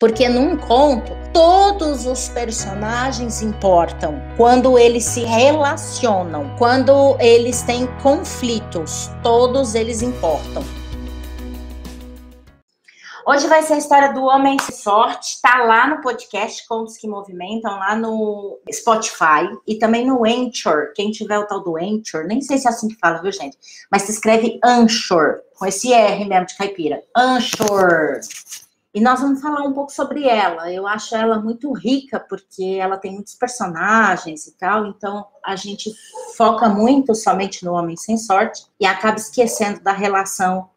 Porque num conto, todos os personagens importam. Quando eles se relacionam, quando eles têm conflitos, todos eles importam. Hoje vai ser a história do Homem Sem Sorte, tá lá no podcast Contos que Movimentam, lá no Spotify e também no Anchor. Quem tiver o tal do Anchor, nem sei se é assim que fala, viu, gente? Mas se escreve Anchor, com esse R mesmo de caipira. Anchor. E nós vamos falar um pouco sobre ela. Eu acho ela muito rica, porque ela tem muitos personagens e tal, então a gente foca muito somente no Homem Sem Sorte e acaba esquecendo da relação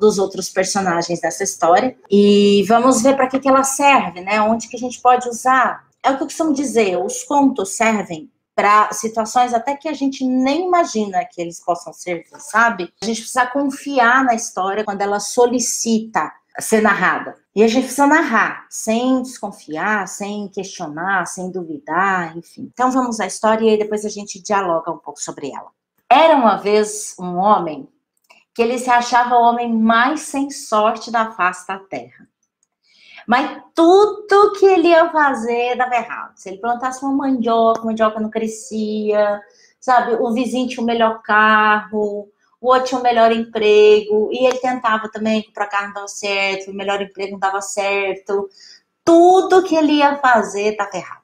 dos outros personagens dessa história. E vamos ver para que ela serve, né? Onde que a gente pode usar. É o que eu costumo dizer, os contos servem para situações até que a gente nem imagina que eles possam servir, sabe? A gente precisa confiar na história quando ela solicita ser narrada. E a gente precisa narrar, sem desconfiar, sem questionar, sem duvidar, enfim. Então vamos à história e aí depois a gente dialoga um pouco sobre ela. Era uma vez um homem que ele se achava o homem mais sem sorte da face da terra. Mas tudo que ele ia fazer dava errado. Se ele plantasse uma mandioca, a mandioca não crescia, sabe? O vizinho tinha o melhor carro, o outro tinha o melhor emprego, e ele tentava também comprar carro, não dava certo, o melhor emprego não dava certo. Tudo que ele ia fazer dava errado.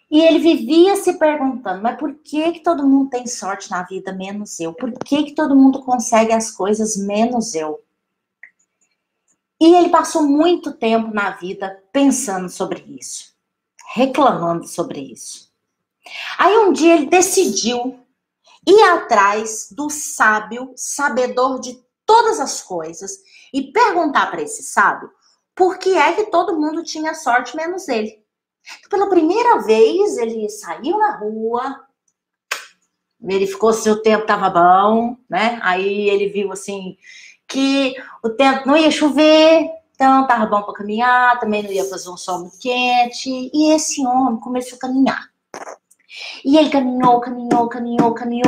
E ele vivia se perguntando, mas por que todo mundo tem sorte na vida, menos eu? Por que todo mundo consegue as coisas, menos eu? E ele passou muito tempo na vida pensando sobre isso, reclamando sobre isso. Aí um dia ele decidiu ir atrás do sábio, sabedor de todas as coisas, e perguntar para esse sábio por que é que todo mundo tinha sorte, menos ele. Pela primeira vez, ele saiu na rua, verificou se o tempo estava bom, né? Aí ele viu, assim, que o tempo não ia chover, então estava bom para caminhar, também não ia fazer um sol muito quente. E esse homem começou a caminhar. E ele caminhou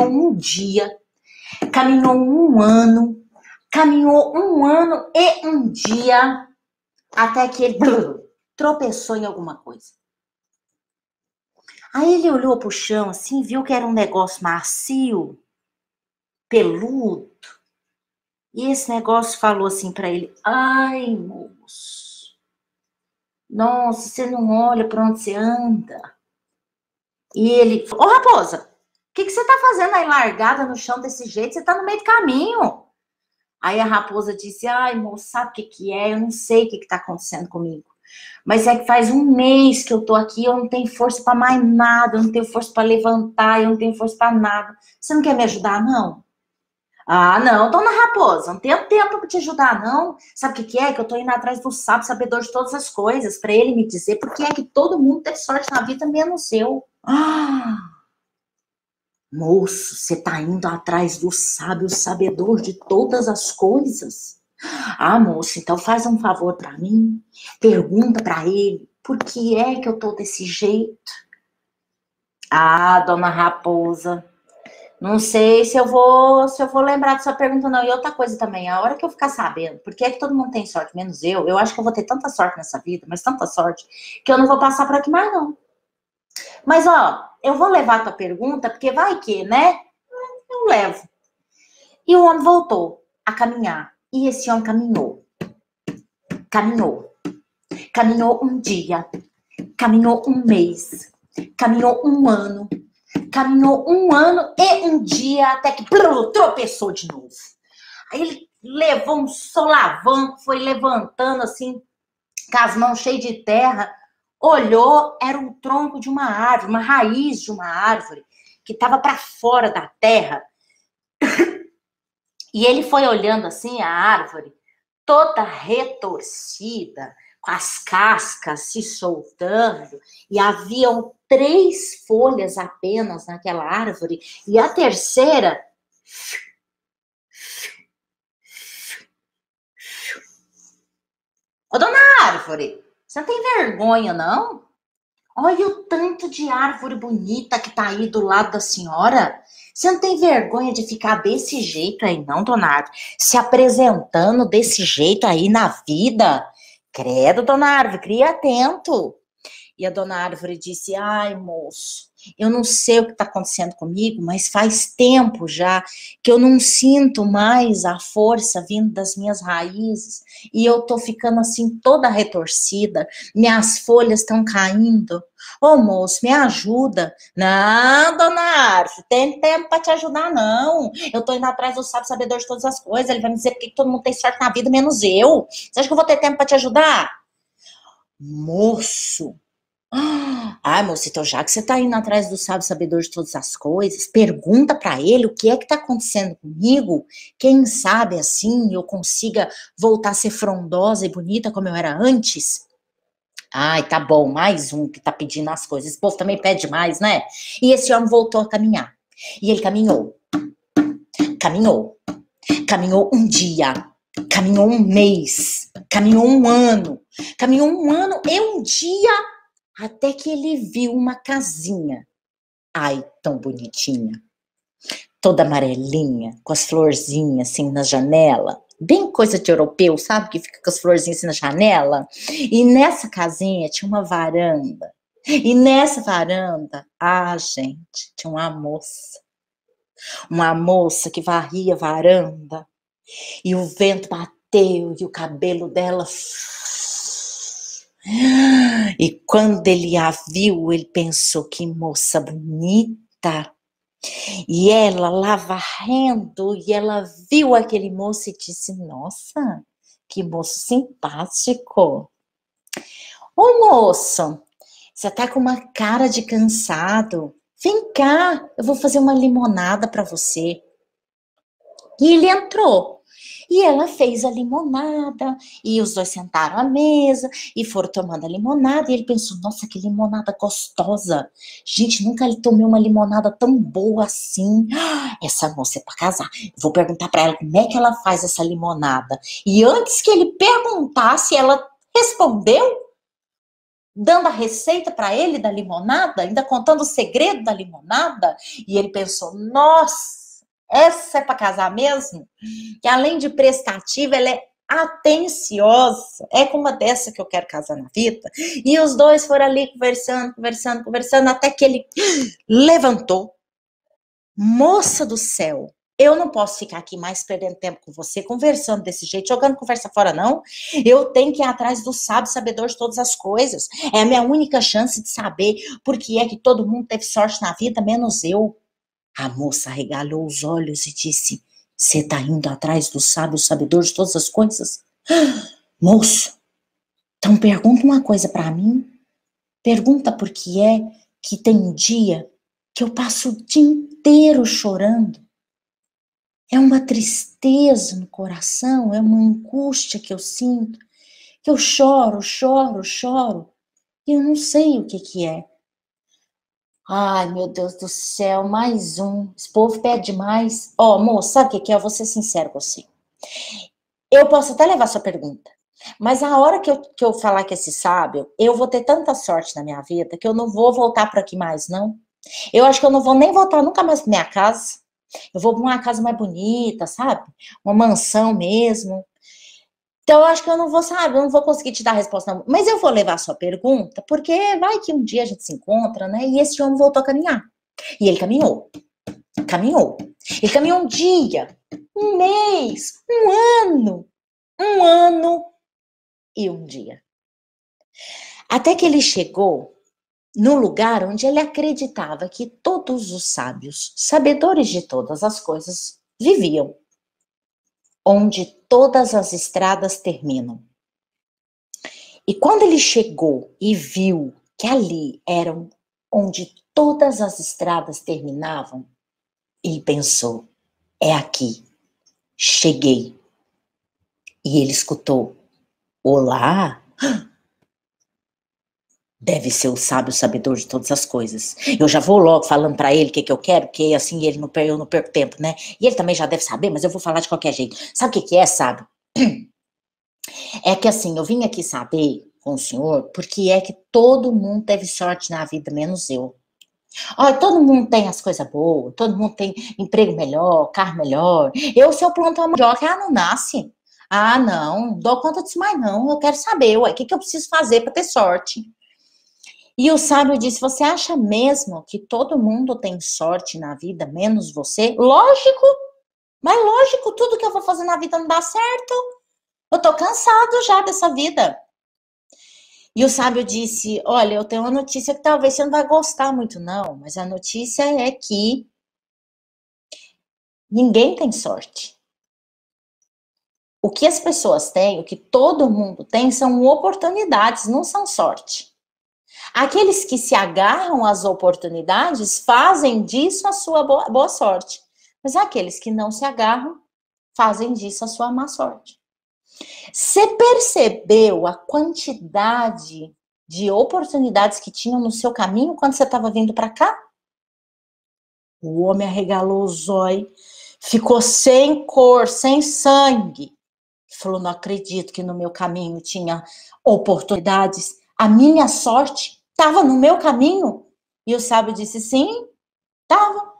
um dia, caminhou um ano e um dia, até que ele tropeçou em alguma coisa. Aí ele olhou pro chão assim, viu que era um negócio macio, peludo. E esse negócio falou assim pra ele: ai, moço, nossa, você não olha pra onde você anda. E ele: ô, raposa, o que você tá fazendo aí largada no chão desse jeito? Você tá no meio do caminho. Aí a raposa disse: ai, moço, sabe o que é? Eu não sei o que tá acontecendo comigo. Mas é que faz um mês que eu tô aqui, eu não tenho força para mais nada, eu não tenho força para levantar, eu não tenho força para nada. Você não quer me ajudar, não? Ah, não, dona Raposa, não tenho tempo para te ajudar, não. Sabe o que é? Que eu tô indo atrás do sábio, sabedor de todas as coisas, para ele me dizer por que é que todo mundo teve sorte na vida, menos eu. Ah, moço, você tá indo atrás do sábio, sabedor de todas as coisas? Ah, moço, então faz um favor pra mim, pergunta pra ele, por que é que eu tô desse jeito? Ah, dona Raposa, não sei se eu vou lembrar dessa pergunta não. E outra coisa também, a hora que eu ficar sabendo, por que é que todo mundo tem sorte, menos eu acho que eu vou ter tanta sorte nessa vida, mas tanta sorte, que eu não vou passar por aqui mais não. Mas, ó, eu vou levar a tua pergunta, porque vai que, né? Eu levo. E o homem voltou a caminhar. E esse homem caminhou um dia, caminhou um mês, caminhou um ano e um dia, até que tropeçou de novo. Aí ele levou um solavanco, foi levantando assim, com as mãos cheias de terra, olhou, era um tronco de uma árvore, uma raiz de uma árvore, que estava para fora da terra. E ele foi olhando assim a árvore, toda retorcida, com as cascas se soltando, e haviam 3 folhas apenas naquela árvore, e a terceira... Ô, dona Árvore, você não tem vergonha, não? Olha o tanto de árvore bonita que tá aí do lado da senhora. Você não tem vergonha de ficar desse jeito aí, não, dona Árvore? Se apresentando desse jeito aí na vida? Credo, dona Árvore, cria atento. E a dona Árvore disse, ai, moço, eu não sei o que está acontecendo comigo, mas faz tempo já que eu não sinto mais a força vindo das minhas raízes e eu tô ficando assim toda retorcida, minhas folhas estão caindo. Ô, moço, me ajuda. Não, dona Árvore, tem tempo para te ajudar, não. Eu tô indo atrás do sábio sabedor de todas as coisas, ele vai me dizer porque todo mundo tem sorte na vida, menos eu. Você acha que eu vou ter tempo para te ajudar? Moço, ai, moço, então já que você tá indo atrás do sábio sabedor de todas as coisas, pergunta pra ele o que é que tá acontecendo comigo. Quem sabe assim eu consiga voltar a ser frondosa e bonita como eu era antes. Ai, tá bom, mais um que tá pedindo as coisas. Esse povo também pede mais, né? E esse homem voltou a caminhar. E ele caminhou, caminhou, caminhou um dia, caminhou um mês, caminhou um ano e um dia. Até que ele viu uma casinha. Ai, tão bonitinha. Toda amarelinha, com as florzinhas assim na janela. Bem coisa de europeu, sabe? Que fica com as florzinhas assim na janela. E nessa casinha tinha uma varanda. E nessa varanda, gente, tinha uma moça. Uma moça que varria a varanda. E o vento bateu e o cabelo dela... E quando ele a viu, ele pensou, que moça bonita. E ela lá varrendo, e ela viu aquele moço e disse, nossa, que moço simpático. Ô moço, você tá com uma cara de cansado. Vem cá, eu vou fazer uma limonada para você. E ele entrou. E ela fez a limonada, e os dois sentaram à mesa, e foram tomando a limonada, e ele pensou, nossa, que limonada gostosa. Gente, nunca tomei uma limonada tão boa assim. Essa moça é pra casar. Vou perguntar pra ela como é que ela faz essa limonada. E antes que ele perguntasse, ela respondeu, dando a receita pra ele da limonada, ainda contando o segredo da limonada. E ele pensou, nossa, essa é para casar mesmo? Que além de prestativa, ela é atenciosa. É com uma dessa que eu quero casar na vida. E os dois foram ali conversando, até que ele levantou. Moça do céu, eu não posso ficar aqui mais perdendo tempo com você, conversando desse jeito, jogando conversa fora, não. Eu tenho que ir atrás do sábio sabedor de todas as coisas. É a minha única chance de saber por que é que todo mundo teve sorte na vida, menos eu. A moça arregalou os olhos e disse, você tá indo atrás do sábio sabedor de todas as coisas? Moço, então pergunta uma coisa pra mim. Pergunta por que é que tem um dia que eu passo o dia inteiro chorando. É uma tristeza no coração, é uma angústia que eu sinto, que eu choro, e eu não sei o que é. Ai, meu Deus do céu, mais um. Esse povo pede mais. Ó, moça, sabe o que é? Eu vou ser sincero com você. Eu posso até levar sua pergunta, mas a hora que eu falar que esse sábio, eu vou ter tanta sorte na minha vida que eu não vou voltar por aqui mais, não. Eu acho que eu não vou nem voltar nunca mais pra minha casa. Eu vou pra uma casa mais bonita, sabe? Uma mansão mesmo. Então, eu acho que eu não vou, sabe? Eu não vou conseguir te dar a resposta, não. Mas eu vou levar a sua pergunta, porque vai que um dia a gente se encontra, né? E esse homem voltou a caminhar. E ele caminhou. Ele caminhou um dia, um mês, um ano e um dia. Até que ele chegou no lugar onde ele acreditava que todos os sábios, sabedores de todas as coisas, viviam. Onde todas as estradas terminam. E quando ele chegou e viu que ali eram onde todas as estradas terminavam, ele pensou, é aqui, cheguei. E ele escutou, olá, deve ser o sábio sabedor de todas as coisas. Eu já vou logo falando pra ele o que eu quero, porque assim eu não perco tempo, né? E ele também já deve saber, mas eu vou falar de qualquer jeito. Sabe o que é, sábio? É que assim, eu vim aqui saber com o senhor porque é que todo mundo teve sorte na vida, menos eu. Olha, todo mundo tem as coisas boas, todo mundo tem emprego melhor, carro melhor. Eu, se eu plantar uma mandioca, ela não nasce. Ah, não dou conta disso mais não, eu quero saber, ué, o que eu preciso fazer para ter sorte? E o sábio disse, você acha mesmo que todo mundo tem sorte na vida, menos você? Lógico, mas lógico, tudo que eu vou fazer na vida não dá certo. Eu tô cansado já dessa vida. E o sábio disse, olha, eu tenho uma notícia que talvez você não vai gostar muito não, mas a notícia é que ninguém tem sorte. O que as pessoas têm, o que todo mundo tem, são oportunidades, não são sorte. Aqueles que se agarram às oportunidades fazem disso a sua boa sorte. Mas aqueles que não se agarram fazem disso a sua má sorte. Você percebeu a quantidade de oportunidades que tinham no seu caminho quando você estava vindo para cá? O homem arregalou os olhos, ficou sem cor, sem sangue. Falou, não acredito que no meu caminho tinha oportunidades. A minha sorte estava no meu caminho. E o sábio disse, sim, estava.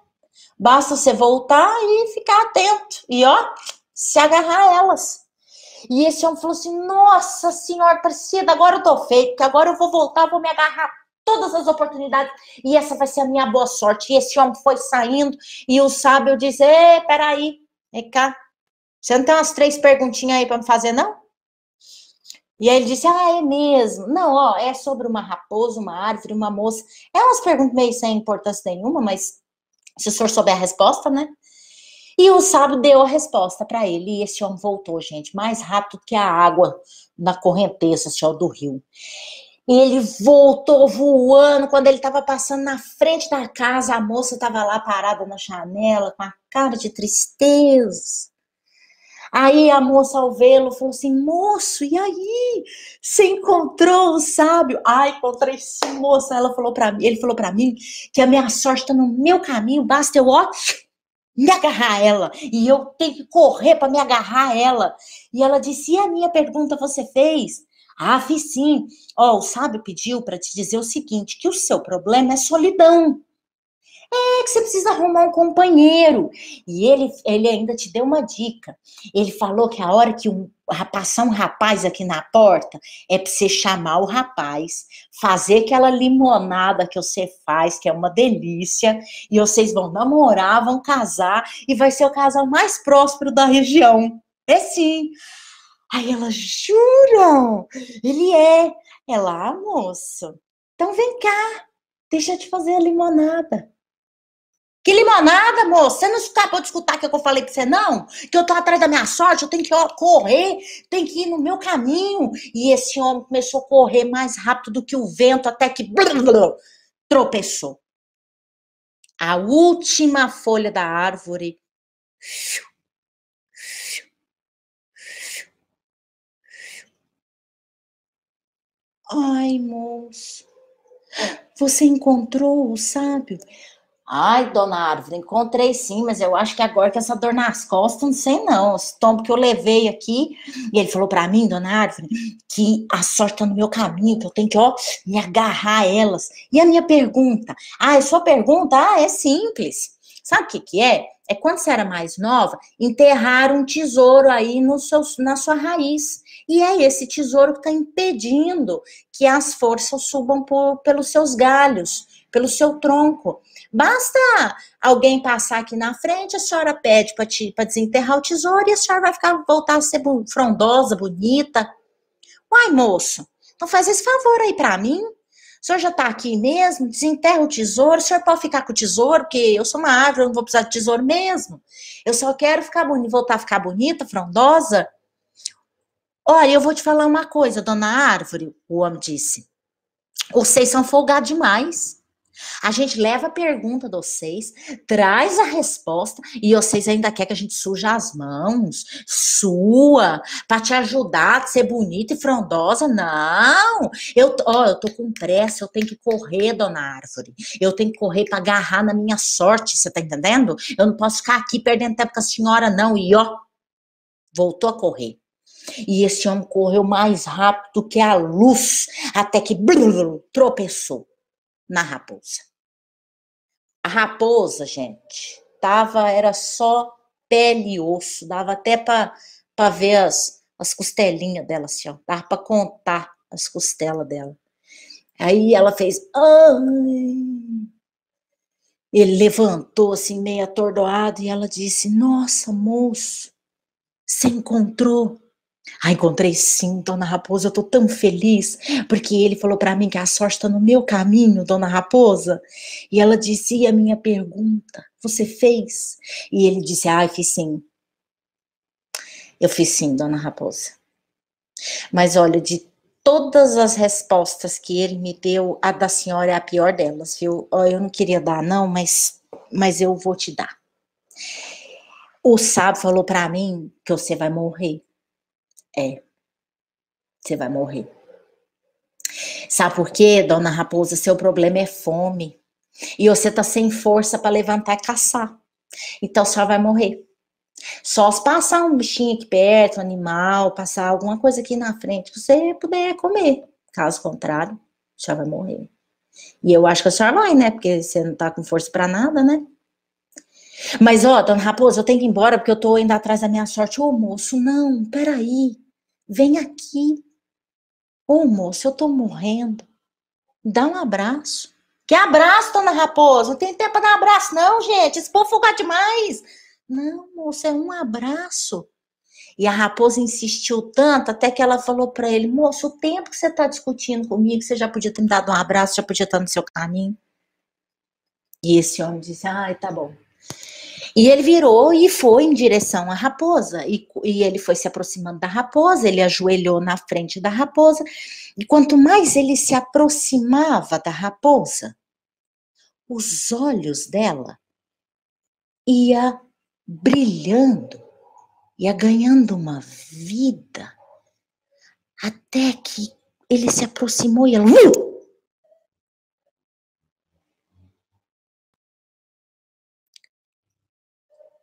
Basta você voltar e ficar atento. E ó, se agarrar a elas. E esse homem falou assim, nossa senhora Priscila, agora eu tô feito, porque agora eu vou voltar, vou me agarrar a todas as oportunidades, e essa vai ser a minha boa sorte. E esse homem foi saindo, e o sábio disse, peraí, vem cá, você não tem umas 3 perguntinhas aí pra me fazer, não? E aí ele disse, é mesmo? Não, ó, é sobre uma raposa, uma árvore, uma moça. É umas perguntas meio sem importância nenhuma, mas se o senhor souber a resposta, né? E o sábio deu a resposta para ele, e esse homem voltou, gente, mais rápido que a água na correnteza, assim, ó, do rio. E ele voltou voando, quando ele estava passando na frente da casa, a moça estava lá parada na janela, com a cara de tristeza. Aí a moça, ao vê-lo, falou assim, moço, e aí? Você encontrou o sábio? Ai, encontrei sim, moça. Ele falou para mim que a minha sorte está no meu caminho, basta eu, ó, me agarrar a ela. E eu tenho que correr para me agarrar a ela. E ela disse, e a minha pergunta você fez? Ah, fiz sim. Ó, o sábio pediu para te dizer o seguinte, que o seu problema é solidão. É que você precisa arrumar um companheiro. E ele ainda te deu uma dica. Ele falou que a hora que passar um rapaz aqui na porta, é pra você chamar o rapaz, fazer aquela limonada que você faz, que é uma delícia, e vocês vão namorar, vão casar, e vai ser o casal mais próspero da região. É sim. Aí ela, jura? Ele é. Ela, moço, então vem cá, deixa eu te fazer a limonada. Que limonada, moço? Você não acabou de escutar o que eu falei pra você, não? Que eu tô atrás da minha sorte, eu tenho que correr, tenho que ir no meu caminho. E esse homem começou a correr mais rápido do que o vento, até que tropeçou. A última folha da árvore. Ai, moço, você encontrou o sábio? Ai, dona Árvore, encontrei sim, mas eu acho que agora que essa dor nas costas, não sei não, esse tombo que eu levei aqui, e ele falou pra mim, dona Árvore, que a sorte tá no meu caminho, que eu tenho que, ó, me agarrar a elas. E a minha pergunta? Ah, é sua pergunta? Ah, é simples. Sabe o que que é? É quando você era mais nova, enterrar um tesouro aí no na sua raiz. E é esse tesouro que está impedindo que as forças subam pelos seus galhos, pelo seu tronco. Basta alguém passar aqui na frente, a senhora pede para desenterrar o tesouro e a senhora vai voltar a ser frondosa, bonita. Uai, moço, então faz esse favor aí para mim. O senhor já tá aqui mesmo, desenterra o tesouro, o senhor pode ficar com o tesouro, porque eu sou uma árvore, eu não vou precisar de tesouro mesmo. Eu só quero ficar bonita, voltar a ficar bonita, frondosa. Olha, eu vou te falar uma coisa, dona Árvore, o homem disse. Vocês são folgados demais. A gente leva a pergunta de vocês, traz a resposta e vocês ainda querem que a gente suja as mãos, sua, para te ajudar a ser bonita e frondosa. Não, eu tô com pressa, eu tenho que correr, dona Árvore. Eu tenho que correr para agarrar na minha sorte, você tá entendendo? Eu não posso ficar aqui perdendo tempo com a senhora, não. E ó, voltou a correr. E esse homem correu mais rápido que a luz, até que tropeçou na raposa. A raposa, gente, era só pele e osso, dava até para ver as costelinhas dela, assim, ó. Dava pra contar as costelas dela. Aí ela fez, ai. Ele levantou, assim, meio atordoado, e ela disse, nossa, moço, você encontrou? Ah, encontrei sim, dona Raposa, eu tô tão feliz, porque ele falou pra mim que a sorte tá no meu caminho, dona Raposa. E ela disse, e a minha pergunta, você fez? E ele disse, ah, eu fiz sim. Eu fiz sim, dona Raposa. Mas olha, de todas as respostas que ele me deu, a da senhora é a pior delas, viu? Eu não queria dar não, mas eu vou te dar. O sábio falou pra mim que você vai morrer. Você vai morrer. Sabe por quê, dona Raposa? Seu problema é fome. E você tá sem força para levantar e caçar. Então, a senhora vai morrer. Só se passar um bichinho aqui perto, um animal, passar alguma coisa aqui na frente, você puder comer. Caso contrário, a senhora vai morrer. E eu acho que a senhora vai, né? Porque você não tá com força para nada, né? Mas, ó, dona Raposa, eu tenho que ir embora porque eu tô indo atrás da minha sorte. Ô, moço, não, peraí. Vem aqui. Ô, moço, eu tô morrendo. Dá um abraço. Que abraço, dona Raposa? Não tem tempo para dar abraço, não, gente. Esse povo folgar demais. Não, moço, é um abraço. E a raposa insistiu tanto, até que ela falou para ele, moço, o tempo que você tá discutindo comigo, você já podia ter me dado um abraço, já podia estar no seu caminho. E esse homem disse, ai, tá bom. E ele virou e foi em direção à raposa. E ele foi se aproximando da raposa, ele ajoelhou na frente da raposa. E quanto mais ele se aproximava da raposa, os olhos dela ia brilhando, ia ganhando uma vida, até que ele se aproximou e ela...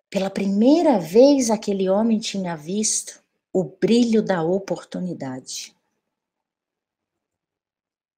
Pela primeira vez, aquele homem tinha visto o brilho da oportunidade.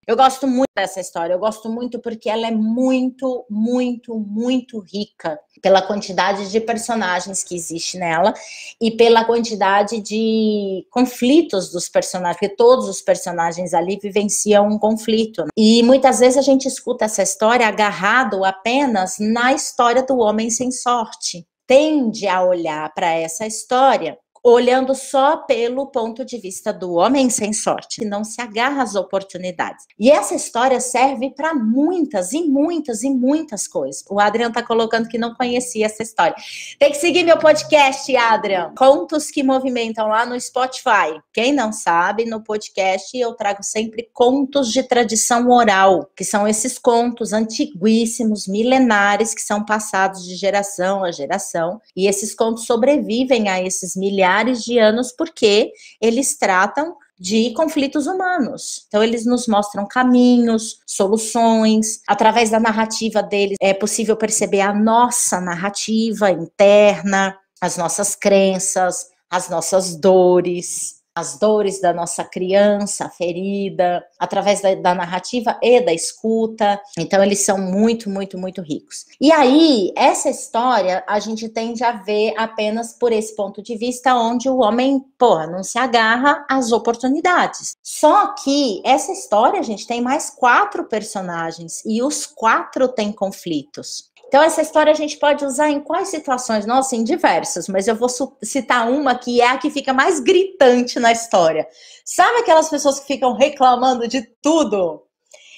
Eu gosto muito dessa história, eu gosto muito porque ela é muito, muito, muito rica pela quantidade de personagens que existe nela e pela quantidade de conflitos dos personagens, porque todos os personagens ali vivenciam um conflito. Né? E muitas vezes a gente escuta essa história agarrado apenas na história do homem sem sorte. Tende a olhar para essa história olhando só pelo ponto de vista do homem sem sorte, que não se agarra às oportunidades. E essa história serve para muitas e muitas e muitas coisas. O Adrian tá colocando que não conhecia essa história. Tem que seguir meu podcast, Adrian. Contos que movimentam lá no Spotify. Quem não sabe, no podcast eu trago sempre contos de tradição oral, que são esses contos antiguíssimos, milenares, que são passados de geração a geração. E esses contos sobrevivem a esses milhares de anos porque eles tratam de conflitos humanos. Então, eles nos mostram caminhos, soluções. Através da narrativa deles, é possível perceber a nossa narrativa interna, as nossas crenças, as nossas dores, as dores da nossa criança ferida, através da narrativa e da escuta. Então, eles são muito, muito, muito ricos. E aí, essa história, a gente tende a ver apenas por esse ponto de vista, onde o homem, não se agarra às oportunidades. Só que essa história, gente, tem mais 4 personagens, e os 4 têm conflitos. Então, essa história a gente pode usar em quais situações? Nossa, em diversas, mas eu vou citar uma que é a que fica mais gritante na história. Sabe aquelas pessoas que ficam reclamando de tudo?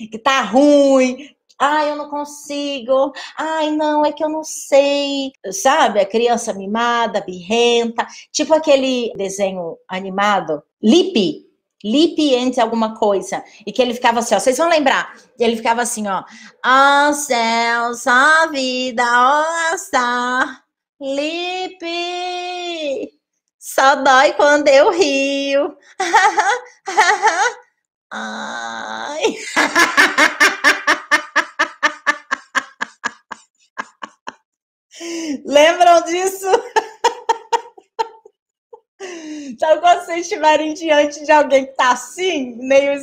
Que tá ruim, ai, eu não consigo, ai, não, é que eu não sei, sabe? A criança mimada, birrenta, tipo aquele desenho animado, Lipe entre alguma coisa, e que ele ficava assim, ó, vocês vão lembrar, ele ficava assim, ó, céus, a vida, ó, está, Lipe, só dói quando eu rio, ai, lembram disso? Sabe quando vocês estiverem diante de alguém que tá assim, meio...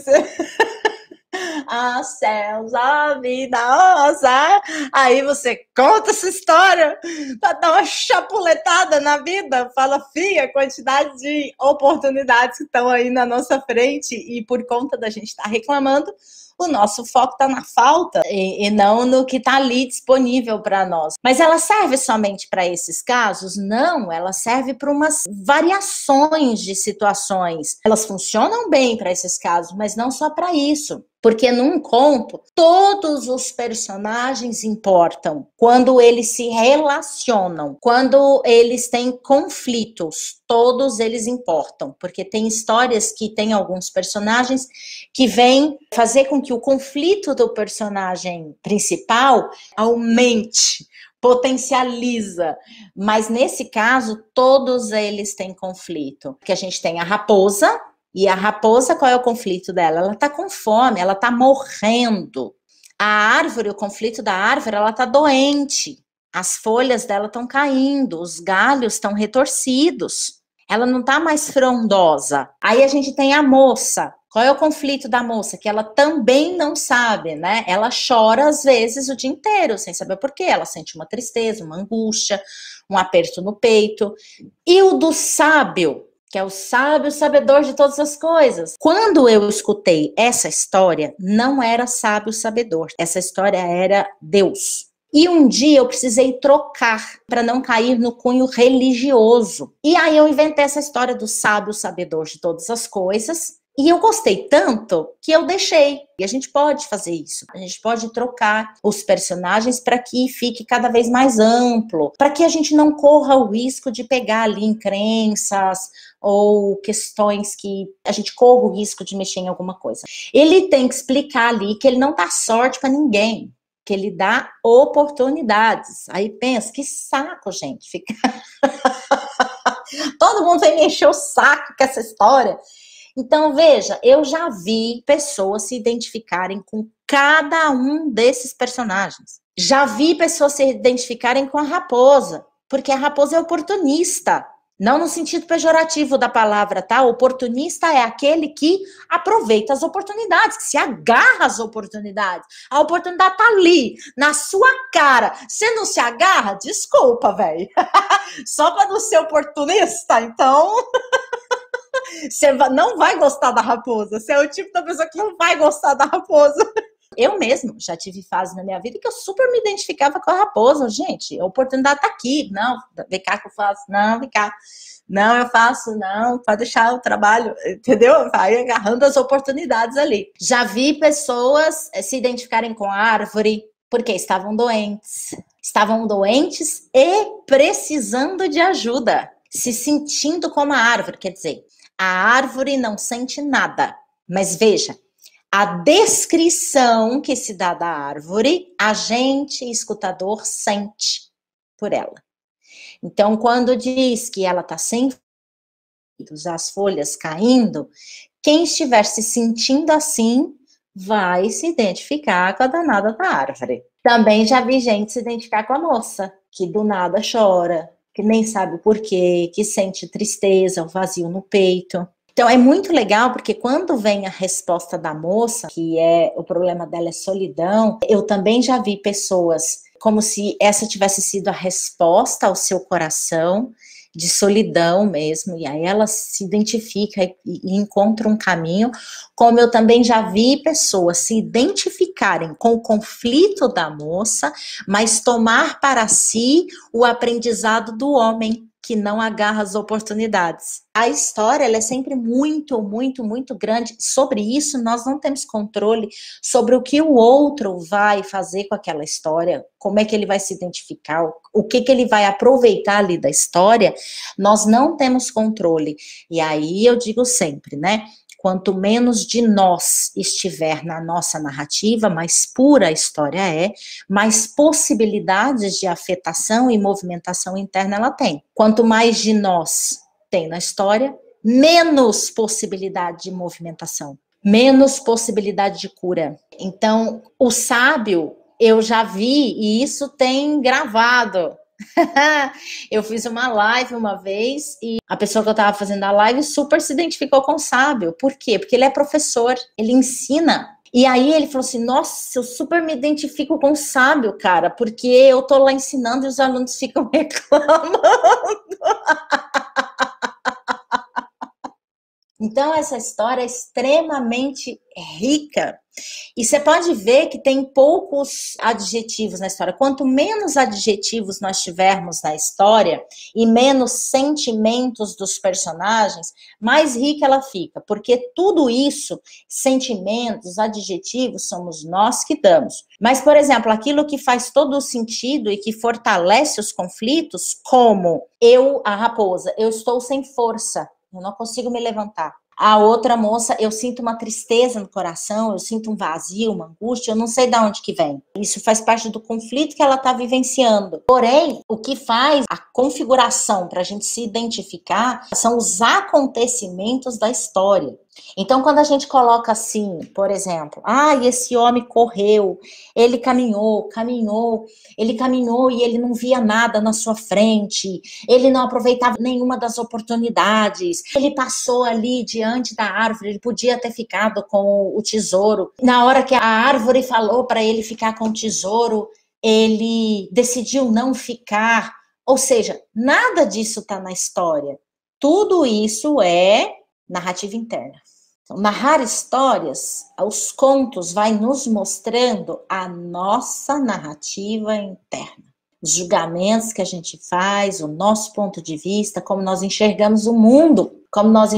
a céus, a vida, azar. Aí você conta essa história para dar uma chapuletada na vida, fala, fia, a quantidade de oportunidades que estão aí na nossa frente e por conta da gente estar reclamando, o nosso foco está na falta e não no que está ali disponível para nós. Mas ela serve somente para esses casos? Não, ela serve para umas variações de situações. Elas funcionam bem para esses casos, mas não só para isso. Porque num conto, todos os personagens importam quando eles se relacionam, quando eles têm conflitos, todos eles importam, porque tem histórias que tem alguns personagens que vêm fazer com que o conflito do personagem principal aumente, potencializa, mas nesse caso, todos eles têm conflito, porque a gente tem a raposa. E a raposa, qual é o conflito dela? Ela tá com fome, ela tá morrendo. A árvore, o conflito da árvore, ela tá doente. As folhas dela estão caindo, os galhos estão retorcidos. Ela não tá mais frondosa. Aí a gente tem a moça. Qual é o conflito da moça? Que ela também não sabe, né? Ela chora às vezes o dia inteiro, sem saber por quê. Ela sente uma tristeza, uma angústia, um aperto no peito. E o do sábio, que é o sábio, sabedor de todas as coisas. Quando eu escutei essa história, não era sábio, sabedor. Essa história era Deus. E um dia eu precisei trocar para não cair no cunho religioso. E aí eu inventei essa história do sábio, sabedor de todas as coisas. E eu gostei tanto que eu deixei. E a gente pode fazer isso. A gente pode trocar os personagens para que fique cada vez mais amplo. Para que a gente não corra o risco de pegar ali em crenças ou questões que a gente corra o risco de mexer em alguma coisa. Ele tem que explicar ali que ele não dá sorte para ninguém. Que ele dá oportunidades. Aí pensa, que saco, gente. Fica... Todo mundo vem me encher o saco com essa história. Então, veja, eu já vi pessoas se identificarem com cada um desses personagens. Já vi pessoas se identificarem com a raposa, porque a raposa é oportunista. Não no sentido pejorativo da palavra, tá? Oportunista é aquele que aproveita as oportunidades, que se agarra às oportunidades. A oportunidade tá ali, na sua cara. Você não se agarra? Desculpa, velho. Só para não ser oportunista, então... Você não vai gostar da raposa. Você é o tipo da pessoa que não vai gostar da raposa. Eu mesmo já tive fase na minha vida que eu super me identificava com a raposa. Gente, a oportunidade tá aqui. Não, vem cá que eu faço. Não, vem cá. Não, eu faço. Não, pode deixar o trabalho. Entendeu? Vai agarrando as oportunidades ali. Já vi pessoas se identificarem com a árvore porque estavam doentes. Estavam doentes e precisando de ajuda. Se sentindo como a árvore, quer dizer... A árvore não sente nada, mas veja, a descrição que se dá da árvore, a gente, escutador, sente por ela. Então, quando diz que ela está sem as folhas caindo, quem estiver se sentindo assim, vai se identificar com a danada da árvore. Também já vi gente se identificar com a moça, que do nada chora, que nem sabe o porquê, que sente tristeza, um vazio no peito. Então, é muito legal, porque quando vem a resposta da moça, que é o problema dela é solidão, eu também já vi pessoas como se essa tivesse sido a resposta ao seu coração, de solidão mesmo, e aí ela se identifica e encontra um caminho, como eu também já vi pessoas se identificarem com o conflito da moça, mas tomar para si o aprendizado do homem, que não agarra as oportunidades. A história, ela é sempre muito, muito, muito grande. Sobre isso, nós não temos controle sobre o que o outro vai fazer com aquela história, como é que ele vai se identificar, o que ele vai aproveitar ali da história, nós não temos controle. E aí eu digo sempre, né? Quanto menos de nós estiver na nossa narrativa, mais pura a história é, mais possibilidades de afetação e movimentação interna ela tem. Quanto mais de nós tem na história, menos possibilidade de movimentação, menos possibilidade de cura. Então, o sábio, eu já vi, e isso tem gravado. Eu fiz uma live uma vez e a pessoa que eu estava fazendo a live super se identificou com o sábio. Por quê? Porque ele é professor, ele ensina. E aí ele falou assim, nossa, eu super me identifico com o sábio, cara, porque eu tô lá ensinando e os alunos ficam reclamando. Então, essa história é extremamente rica. E você pode ver que tem poucos adjetivos na história. Quanto menos adjetivos nós tivermos na história e menos sentimentos dos personagens, mais rica ela fica. Porque tudo isso, sentimentos, adjetivos, somos nós que damos. Mas, por exemplo, aquilo que faz todo o sentido e que fortalece os conflitos, como eu, a raposa, eu estou sem força. Eu não consigo me levantar. A outra moça, eu sinto uma tristeza no coração, eu sinto um vazio, uma angústia, eu não sei de onde que vem. Isso faz parte do conflito que ela está vivenciando. Porém, o que faz a configuração para a gente se identificar são os acontecimentos da história. Então, quando a gente coloca assim, por exemplo, esse homem correu, ele caminhou e ele não via nada na sua frente, ele não aproveitava nenhuma das oportunidades, ele passou ali diante da árvore, ele podia ter ficado com o tesouro. Na hora que a árvore falou para ele ficar com o tesouro, ele decidiu não ficar. Ou seja, nada disso está na história. Tudo isso é narrativa interna. Então, narrar histórias, os contos vai nos mostrando a nossa narrativa interna. Os julgamentos que a gente faz, o nosso ponto de vista, como nós enxergamos o mundo, e como nós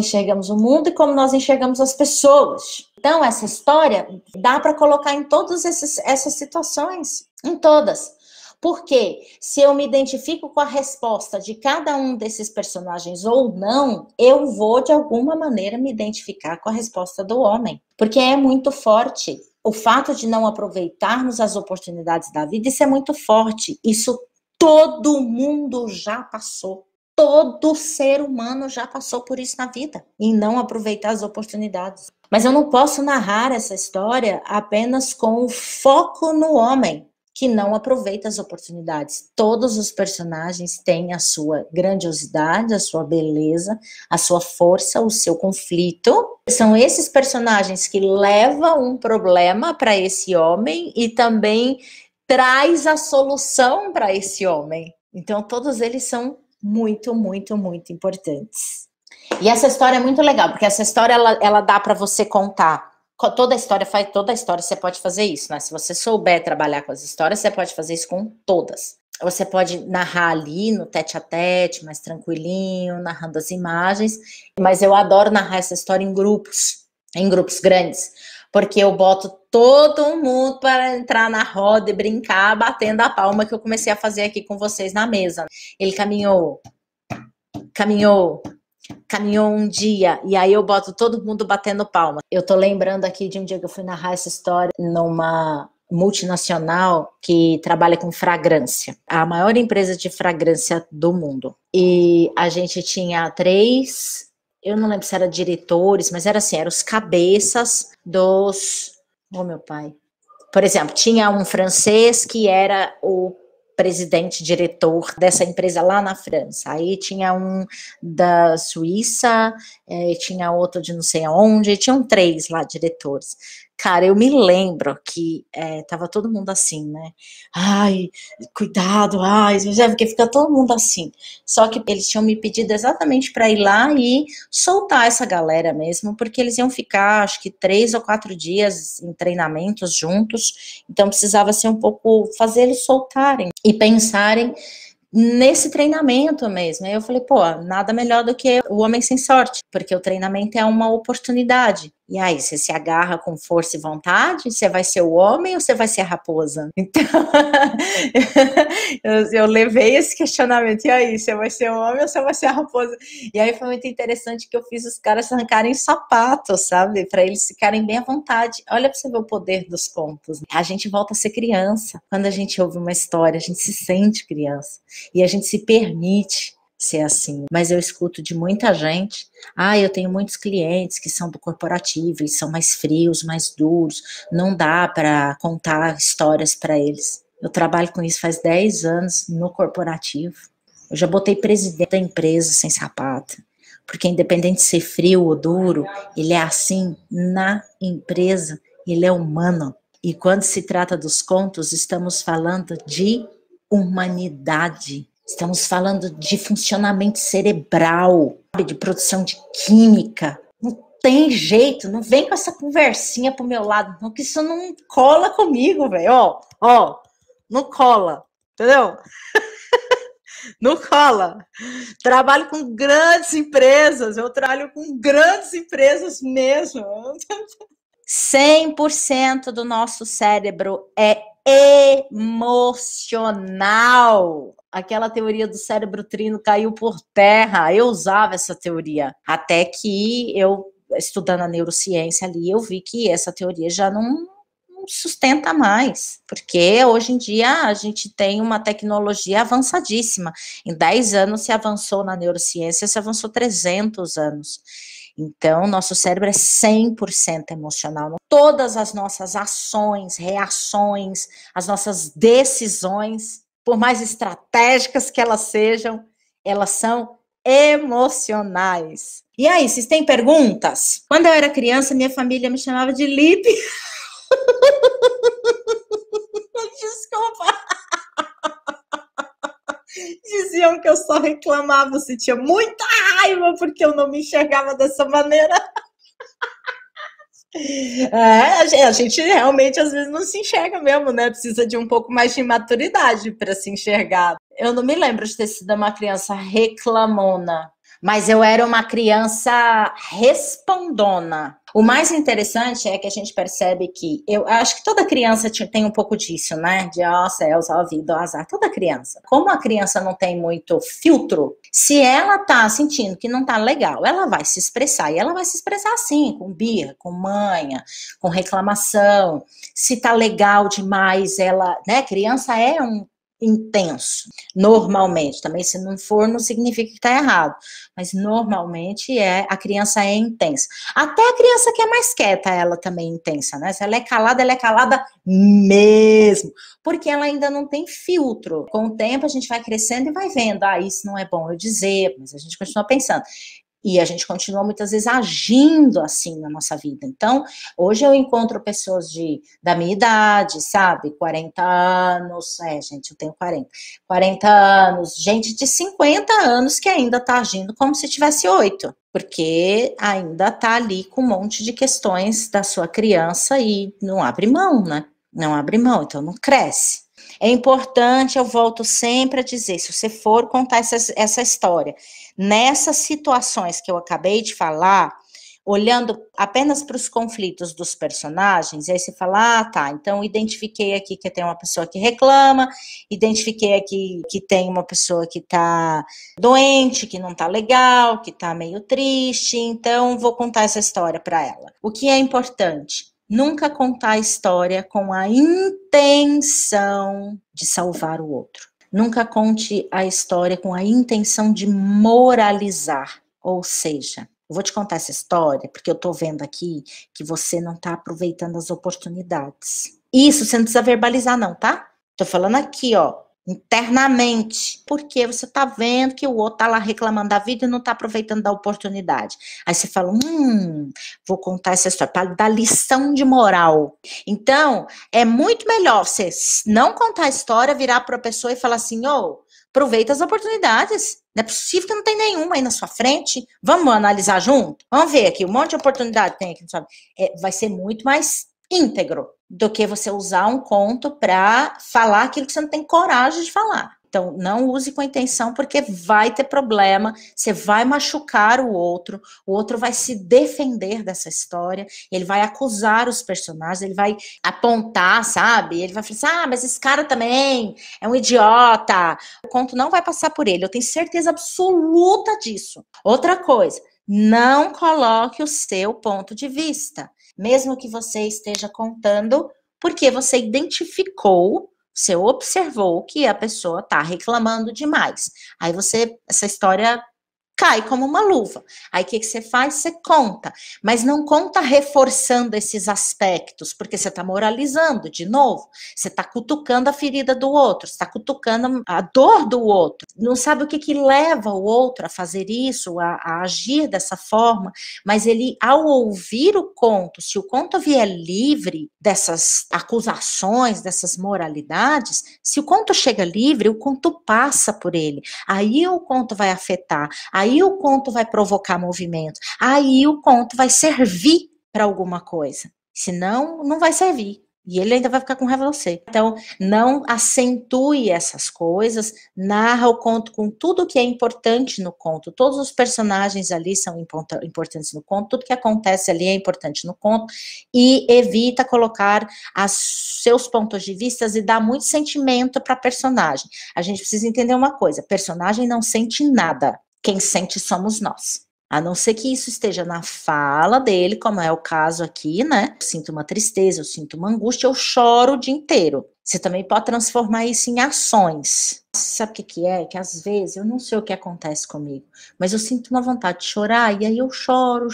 enxergamos as pessoas. Então, essa história dá para colocar em todas essas situações, em todas. Porque se eu me identifico com a resposta de cada um desses personagens ou não, eu vou, de alguma maneira, me identificar com a resposta do homem. Porque é muito forte. O fato de não aproveitarmos as oportunidades da vida, isso é muito forte. Isso todo mundo já passou. Todo ser humano já passou por isso na vida. E não aproveitar as oportunidades. Mas eu não posso narrar essa história apenas com o foco no homem, que não aproveita as oportunidades. Todos os personagens têm a sua grandiosidade, a sua beleza, a sua força, o seu conflito. São esses personagens que levam um problema para esse homem e também traz a solução para esse homem. Então, todos eles são muito, muito, muito importantes. E essa história é muito legal, porque essa história ela dá para você contar. Toda história você pode fazer isso, né? Se você souber trabalhar com as histórias, você pode fazer isso com todas. Você pode narrar ali no tete-a-tete, mais tranquilinho, narrando as imagens. Mas eu adoro narrar essa história em grupos grandes, porque eu boto todo mundo para entrar na roda e brincar, batendo a palma, que eu comecei a fazer aqui com vocês na mesa. Ele caminhou um dia, e aí eu boto todo mundo batendo palma. Eu tô lembrando aqui de um dia que eu fui narrar essa história numa multinacional que trabalha com fragrância, a maior empresa de fragrância do mundo. E a gente tinha 3, eu não lembro se eram diretores, mas era assim, eram os cabeças dos... Oh, meu pai. Por exemplo, tinha um francês que era o presidente, diretor dessa empresa lá na França. Aí tinha um da Suíça, tinha outro de não sei aonde, tinham 3 lá, diretores. Cara, eu me lembro que tava todo mundo assim, né? Ai, cuidado, porque fica todo mundo assim. Só que eles tinham me pedido exatamente para ir lá e soltar essa galera mesmo, porque eles iam ficar, acho que 3 ou 4 dias em treinamentos juntos, então precisava ser um pouco, fazer eles soltarem e pensarem nesse treinamento mesmo. Aí eu falei, nada melhor do que o homem sem sorte, porque o treinamento é uma oportunidade. E aí, você se agarra com força e vontade, você vai ser o homem ou você vai ser a raposa? Então, eu levei esse questionamento, e aí, você vai ser o homem ou você vai ser a raposa? E aí foi muito interessante que eu fiz os caras arrancarem sapatos, sabe? Para eles ficarem bem à vontade. Olha para você ver o poder dos contos. A gente volta a ser criança. Quando a gente ouve uma história, a gente se sente criança. E a gente se permite ser assim. Mas eu escuto de muita gente, eu tenho muitos clientes que são do corporativo, eles são mais frios, mais duros, não dá para contar histórias para eles. Eu trabalho com isso faz 10 anos no corporativo. Eu já botei presidente da empresa sem sapato, porque independente de ser frio ou duro, ele é assim na empresa ele é humano. E quando se trata dos contos, estamos falando de humanidade. Estamos falando de funcionamento cerebral, de produção de química. Não tem jeito, não vem com essa conversinha pro meu lado, não, que isso não cola comigo, velho. Ó, não cola, entendeu? Não cola. Trabalho com grandes empresas, eu trabalho com grandes empresas mesmo. 100% do nosso cérebro é emocional. Aquela teoria do cérebro trino caiu por terra. Eu usava essa teoria. Até que eu, estudando a neurociência ali, eu vi que essa teoria já não sustenta mais. Porque hoje em dia a gente tem uma tecnologia avançadíssima. Em 10 anos se avançou na neurociência, se avançou 300 anos. Então, nosso cérebro é 100% emocional. Todas as nossas ações, reações, as nossas decisões, por mais estratégicas que elas sejam, elas são emocionais. E aí, vocês têm perguntas? Quando eu era criança, minha família me chamava de Lipe. Desculpa. Diziam que eu só reclamava, se tinha muita raiva porque eu não me enxergava dessa maneira. A gente realmente às vezes não se enxerga mesmo, né? Precisa de um pouco mais de maturidade para se enxergar. Eu não me lembro de ter sido uma criança reclamona, mas eu era uma criança respondona. O mais interessante é que a gente percebe que, eu acho que toda criança tem um pouco disso, né? De, céus, ó vida, ó azar, toda criança. Como a criança não tem muito filtro, se ela tá sentindo que não tá legal, ela vai se expressar, e ela vai se expressar assim, com birra, com manha, com reclamação. Se tá legal demais, ela, né? Criança é um intenso, normalmente, também se não for, não significa que tá errado, mas normalmente a criança é intensa, até a criança que é mais quieta, ela também é intensa, né, se ela é calada mesmo, porque ela ainda não tem filtro. Com o tempo a gente vai crescendo e vai vendo, isso não é bom eu dizer, mas a gente continua pensando. E a gente continua muitas vezes agindo assim na nossa vida. Então, hoje eu encontro pessoas da minha idade, sabe? 40 anos, gente, eu tenho 40 anos, gente de 50 anos que ainda tá agindo como se tivesse 8, porque ainda tá ali com um monte de questões da sua criança e não abre mão, né? Não abre mão, então não cresce. É importante, eu volto sempre a dizer, se você for contar essa história, nessas situações que eu acabei de falar, olhando apenas para os conflitos dos personagens, e aí você fala, tá, então identifiquei aqui que tem uma pessoa que reclama, identifiquei aqui que tem uma pessoa que tá doente, que não tá legal, que tá meio triste, então vou contar essa história para ela. O que é importante? Nunca contar a história com a intenção de salvar o outro. Nunca conte a história com a intenção de moralizar. Ou seja, eu vou te contar essa história porque eu tô vendo aqui que você não tá aproveitando as oportunidades. Isso você não precisa verbalizar não, tá? Tô falando aqui, internamente, porque você tá vendo que o outro tá lá reclamando da vida e não tá aproveitando da oportunidade. Aí você fala, vou contar essa história para dar lição de moral. Então, é muito melhor você não contar a história, virar para a pessoa e falar assim, aproveita as oportunidades. Não é possível que não tem nenhuma aí na sua frente. Vamos analisar junto? Vamos ver aqui, um monte de oportunidade tem aqui. Vai ser muito mais íntegro do que você usar um conto para falar aquilo que você não tem coragem de falar. Então, não use com intenção, porque vai ter problema, você vai machucar o outro vai se defender dessa história, ele vai acusar os personagens, ele vai apontar, sabe? Ele vai falar assim, mas esse cara também é um idiota. O conto não vai passar por ele, eu tenho certeza absoluta disso. Outra coisa, não coloque o seu ponto de vista, mesmo que você esteja contando, porque você identificou, você observou que a pessoa está reclamando demais. Aí essa história cai como uma luva. Aí o que você faz? Você conta, mas não conta reforçando esses aspectos, porque você está moralizando de novo, você está cutucando a ferida do outro, você está cutucando a dor do outro, não sabe o que leva o outro a fazer isso, a agir dessa forma, mas ele, ao ouvir o conto, se o conto vier livre dessas acusações, dessas moralidades, se o conto chega livre, o conto passa por ele, aí o conto vai afetar, aí o conto vai provocar movimento, aí o conto vai servir para alguma coisa. Senão, não vai servir. E ele ainda vai ficar com raiva de você. Então, não acentue essas coisas, narra o conto com tudo que é importante no conto. Todos os personagens ali são importantes no conto, tudo que acontece ali é importante no conto, e evita colocar seus pontos de vista e dar muito sentimento para personagem. A gente precisa entender uma coisa, personagem não sente nada. Quem sente somos nós. A não ser que isso esteja na fala dele, como é o caso aqui, né? Eu sinto uma tristeza, eu sinto uma angústia, eu choro o dia inteiro. Você também pode transformar isso em ações. Sabe o que é? Que às vezes, eu não sei o que acontece comigo, mas eu sinto uma vontade de chorar, e aí eu choro.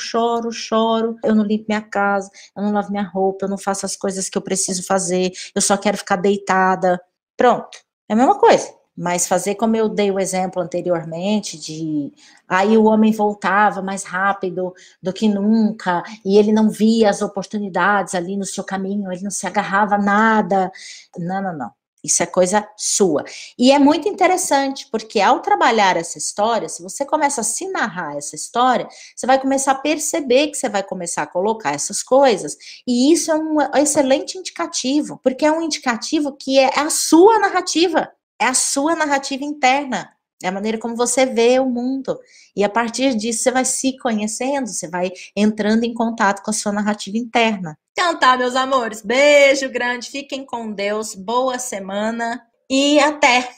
Eu não limpo minha casa, eu não lavo minha roupa, eu não faço as coisas que eu preciso fazer, eu só quero ficar deitada. Pronto, é a mesma coisa. Mas fazer como eu dei o exemplo anteriormente, de aí o homem voltava mais rápido do que nunca, e ele não via as oportunidades ali no seu caminho, ele não se agarrava a nada. Não. Isso é coisa sua. E é muito interessante, porque ao trabalhar essa história, se você começa a se narrar essa história, você vai começar a perceber que você vai começar a colocar essas coisas, e isso é um excelente indicativo, porque é um indicativo que é a sua narrativa. É a sua narrativa interna, é a maneira como você vê o mundo. E a partir disso você vai se conhecendo, você vai entrando em contato com a sua narrativa interna. Então tá, meus amores, beijo grande, fiquem com Deus, boa semana e até.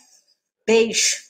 Beijo.